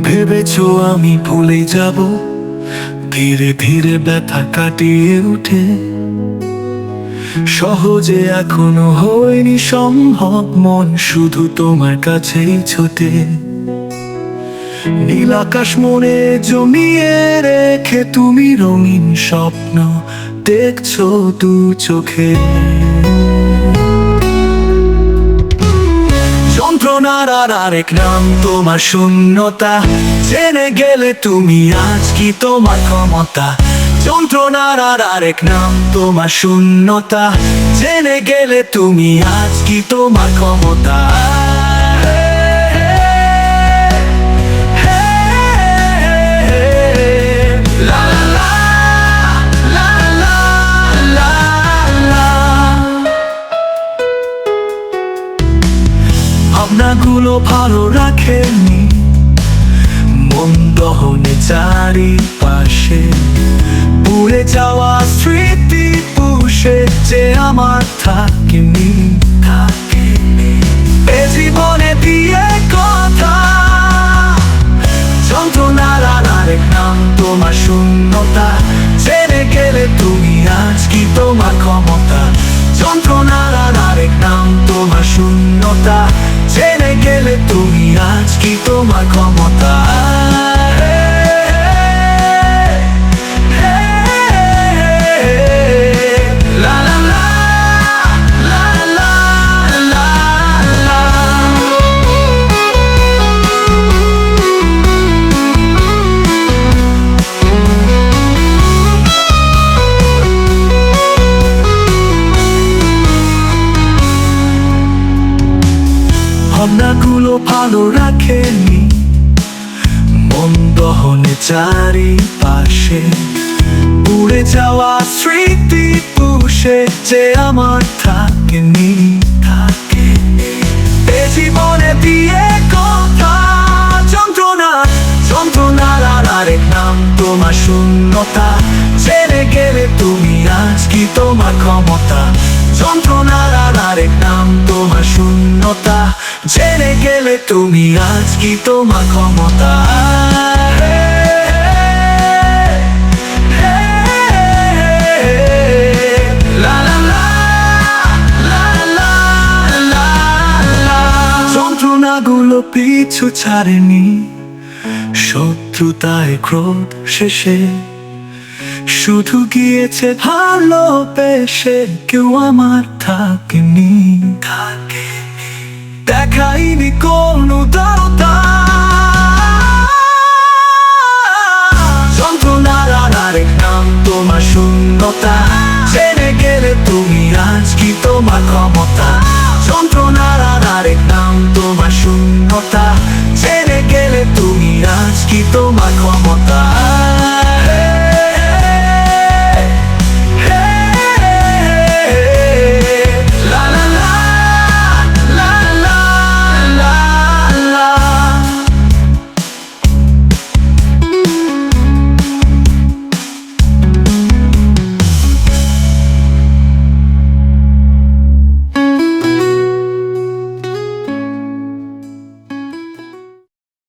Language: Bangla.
ভেবেছো আমি ভুলে যাব, ধীরে ধীরে ব্যথা কাটিয়ে উঠে। সহজে এখনো হয়নি সম্ভব, মন শুধু তোমার কাছেই ছোটে। নীল আকাশ মনে জমিয়ে রেখে তুমি রঙিন স্বপ্ন দেখছো দু চোখে। যন্ত্রণার আর আরেক নাম তোমার শূন্যতা, জেনে গেলে তুমি আজ কি তোমার ক্ষমতা। যন্ত্রণার আর আরেক নাম তোমার শূন্যতা, জেনে গেলে তুমি আজ কি তোমার ক্ষমতা। ভাবনাগুলো ভালো রাখেনি, মন দহনে চারিপাশে। পুড়ে যাওয়া স্মৃতি পুষে যে আমার থাকেনি। এ জীবনে দিয়ে কথা, যন্ত্রণার আর আরেক নাম তোমার শূন্যতা, জেনে গেলে তুমি আজ কি তোমার ক্ষমতা। যন্ত্রণার আর আরেক নাম তোমার শূন্যতা, জেনে গেলে তুমি আজ কি তোমার ক্ষমতা। ভাবনাগুলো ভালো রাখেনি, মন দহনে চারিপাশে। পুড়ে যাওয়া স্মৃতি পুষে যে আমার থাকেনি। এ জীবনে দিয়ে কথা, যন্ত্রণার আর আরেক নাম তোমার শূন্যতা, জেনে গেলে তুমি আজ কি তোমার ক্ষমতা। যন্ত্রণার আর আরেক নাম তোমার শূন্যতা, জেনে গেলে তুমি আজ কি তোমার ক্ষমতা। যন্ত্রণাগুলো পিছু ছাড়েনি, শত্রুতায় ক্রোধ শেষে। শুধু গিয়েছে ভালোবেসে, কেউ আমার থাকেনি। দেখাইনি কোনো উদারতা, যন্ত্রণার আর আরেক নাম তোমার শূন্যতা, জেনে গেলে তুমি আজ কি তোমার ক্ষমতা।